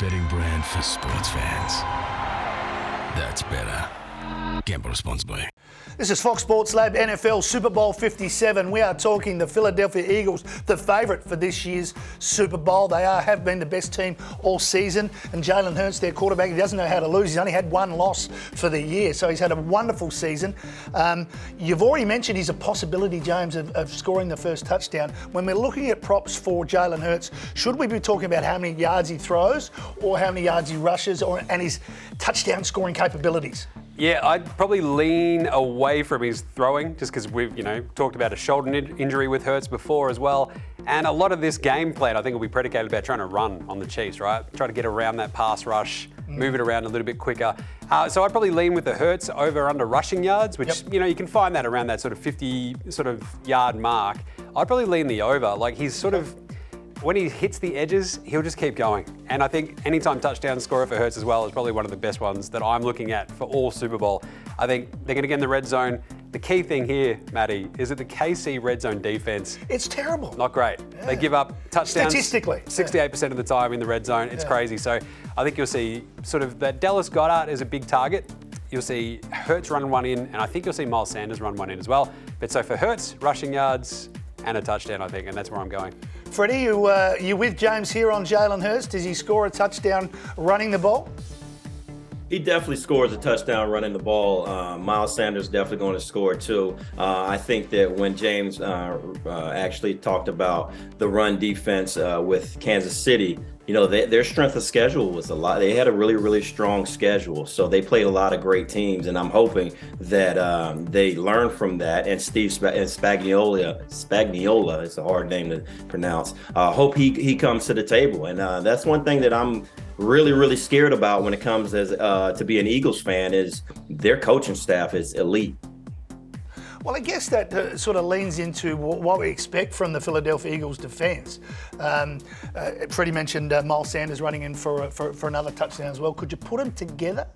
betting brand for sports fans. That's better. Gamble responsibly. This is Fox Sports Lab NFL Super Bowl 57. We are talking the Philadelphia Eagles, the favourite for this year's Super Bowl. They have been the best team all season. And Jalen Hurts, their quarterback, he doesn't know how to lose. He's only had one loss for the year, so he's had a wonderful season. You've already mentioned he's a possibility, James, of scoring the first touchdown. When we're looking at props for Jalen Hurts, should we be talking about how many yards he throws or how many yards he rushes and his touchdown scoring capabilities? Yeah, I'd probably lean away from his throwing just because we've, talked about a shoulder injury with Hurts before as well. And a lot of this game plan, I think, will be predicated about trying to run on the Chiefs, right? Try to get around that pass rush, move it around a little bit quicker. So I'd probably lean with the Hurts over under rushing yards, which, you can find that around that sort of 50 yard mark. I'd probably lean the over. Like he's when he hits the edges, he'll just keep going. And I think anytime touchdown scorer for Hurts as well is probably one of the best ones that I'm looking at for all Super Bowl. I think they're going to get in the red zone. The key thing here, Matty, is that the KC red zone defense... It's terrible. Not great. Yeah. They give up touchdowns... Statistically. 68% of the time in the red zone. It's crazy. So I think you'll see that Dallas Goedert is a big target. You'll see Hurts run one in, and I think you'll see Miles Sanders run one in as well. But so for Hurts, rushing yards and a touchdown, I think, and that's where I'm going. Freddie, you with James here on Jalen Hurts? Does he score a touchdown running the ball? He definitely scores a touchdown running the ball. Miles Sanders definitely going to score too. I think that when James actually talked about the run defense with Kansas City, their strength of schedule was a lot. They had a really, really strong schedule. So they played a lot of great teams. And I'm hoping that they learn from that. And Steve Spagnuolo, it's a hard name to pronounce. Hope he comes to the table. And that's one thing that I'm really, really scared about when it comes to be an Eagles fan is their coaching staff is elite. Well, I guess that sort of leans into what we expect from the Philadelphia Eagles defence. Freddie mentioned Miles Sanders running in for another touchdown as well. Could you put them together?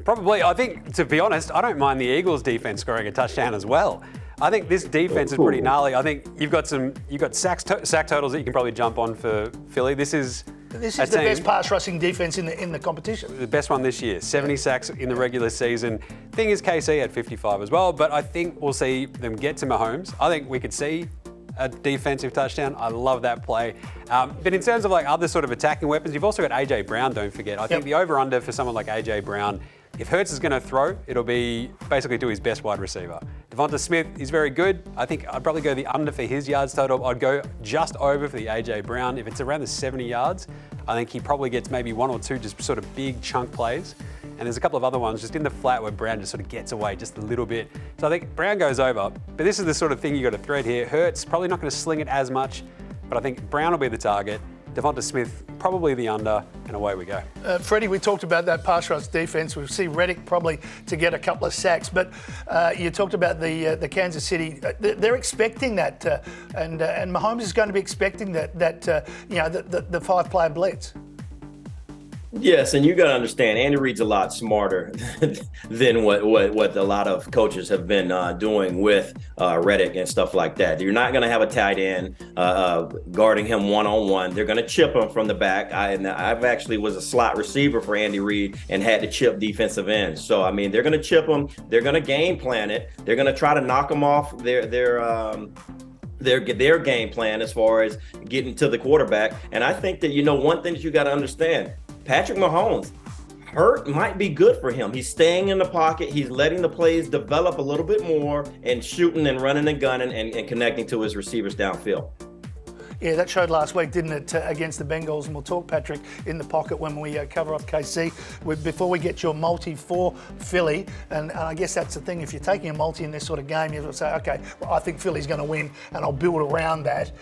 Probably. I think, to be honest, I don't mind the Eagles defence scoring a touchdown as well. I think this defense is pretty gnarly. I think you've got sack totals that you can probably jump on for Philly. This is the best pass rushing defense in the competition. The best one this year. 70 sacks in the regular season. Thing is, KC had 55 as well, but I think we'll see them get to Mahomes. I think we could see a defensive touchdown. I love that play. But in terms of other sort of attacking weapons, you've also got AJ Brown, don't forget. I think the over-under for someone like AJ Brown, if Hurts is going to throw, it'll be basically to his best wide receiver. Devonta Smith is very good. I think I'd probably go the under for his yards total. I'd go just over for the AJ Brown. If it's around the 70 yards, I think he probably gets maybe one or two just sort of big chunk plays. And there's a couple of other ones just in the flat where Brown just sort of gets away just a little bit. So I think Brown goes over. But this is the sort of thing you got to thread here. Hurts probably not going to sling it as much, but I think Brown will be the target. Devonta Smith, probably the under, and away we go. Freddie, we talked about that pass rush defense. We see Reddick probably to get a couple of sacks, but you talked about the Kansas City. They're expecting that, and Mahomes is going to be expecting the 5-player blitz. Yes, and you got to understand, Andy Reid's a lot smarter than what a lot of coaches have been doing with Reddick and stuff like that. You're not going to have a tight end guarding him one-on-one. They're going to chip him from the back. I've actually was a slot receiver for Andy Reid and had to chip defensive ends. So, I mean, they're going to chip him. They're going to game plan it. They're going to try to knock him off their game plan as far as getting to the quarterback. And I think that, one thing that you got to understand, Patrick Mahomes, hurt might be good for him. He's staying in the pocket. He's letting the plays develop a little bit more and shooting and running and gunning and connecting to his receivers downfield. Yeah, that showed last week, didn't it, against the Bengals? And we'll talk, Patrick, in the pocket when we cover off KC. Before we get your multi for Philly, and I guess that's the thing, if you're taking a multi in this sort of game, you have to say, okay, well, I think Philly's going to win, and I'll build around that.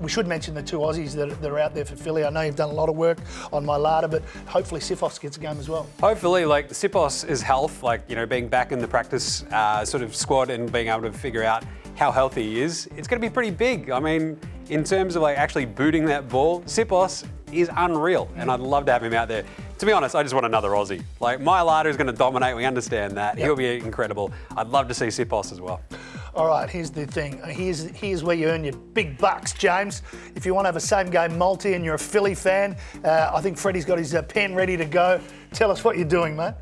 We should mention the two Aussies that are out there for Philly. I know you've done a lot of work on Mailata, but hopefully Siposs gets a game as well. Hopefully, Siposs' health, being back in the practice sort of squad and being able to figure out how healthy he is, it's going to be pretty big. I mean, in terms of actually booting that ball, Siposs is unreal, and I'd love to have him out there. To be honest, I just want another Aussie. Mailata is going to dominate. We understand that. Yep. He'll be incredible. I'd love to see Siposs as well. All right, here's the thing. Here's where you earn your big bucks, James. If you want to have a same-game multi and you're a Philly fan, I think Freddie's got his pen ready to go. Tell us what you're doing, mate.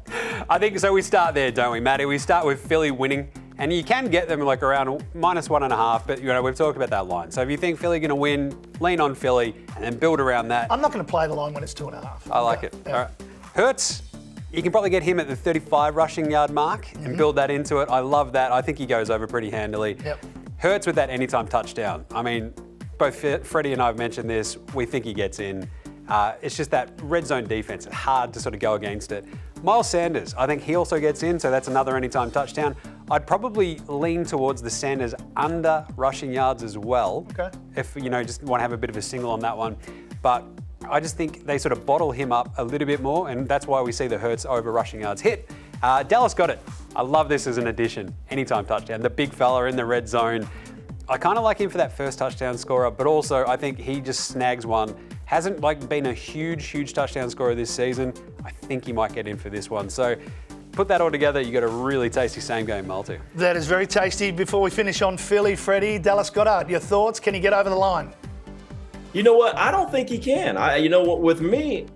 I think so. We start there, don't we, Matty? We start with Philly winning, and you can get them like around -1.5. But we've talked about that line. So if you think Philly going to win, lean on Philly and then build around that. I'm not going to play the line when it's 2.5. I like it. Yeah. All right, Hurts. You can probably get him at the 35 rushing yard mark and build that into it. I love that. I think he goes over pretty handily. Yep. Hurts with that anytime touchdown. I mean, both Freddie and I have mentioned this. We think he gets in. It's just that red zone defense. It's hard to sort of go against it. Miles Sanders, I think he also gets in, so that's another anytime touchdown. I'd probably lean towards the Sanders under rushing yards as well. Okay. If, just want to have a bit of a single on that one. But I just think they sort of bottle him up a little bit more, and that's why we see the Hurts over rushing yards hit. Dallas got it. I love this as an addition. Anytime touchdown. The big fella in the red zone. I kind of like him for that first touchdown scorer, but also I think he just snags one. Hasn't been a huge touchdown scorer this season. I think he might get in for this one. So put that all together, you got a really tasty same-game multi. That is very tasty. Before we finish on Philly, Freddie, Dallas Goedert, your thoughts? Can he get over the line? You know what? I don't think he can. With me,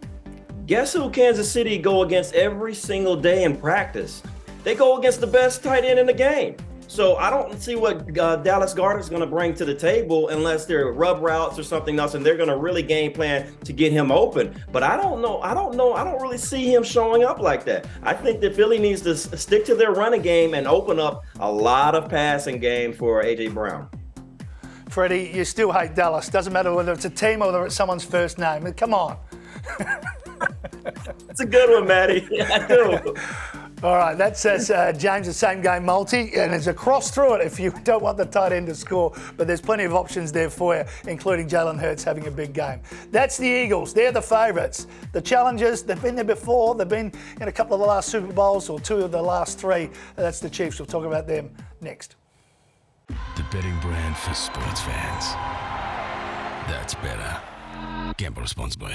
guess who Kansas City go against every single day in practice? They go against the best tight end in the game. So I don't see what Dallas Goedert is going to bring to the table unless they're rub routes or something else, and they're going to really game plan to get him open. But I don't know. I don't really see him showing up like that. I think that Philly needs to stick to their running game and open up a lot of passing game for A.J. Brown. Freddie, you still hate Dallas. Doesn't matter whether it's a team or whether it's someone's first name. Come on. It's a good one, Matty. I do. All right, that says James' same-game multi, and there's a cross through it if you don't want the tight end to score, but there's plenty of options there for you, including Jalen Hurts having a big game. That's the Eagles. They're the favourites. The challengers, they've been there before. They've been in a couple of the last Super Bowls, or 2 of the last 3. That's the Chiefs. We'll talk about them next. The betting brand for sports fans. That's better. Gamble responsibly.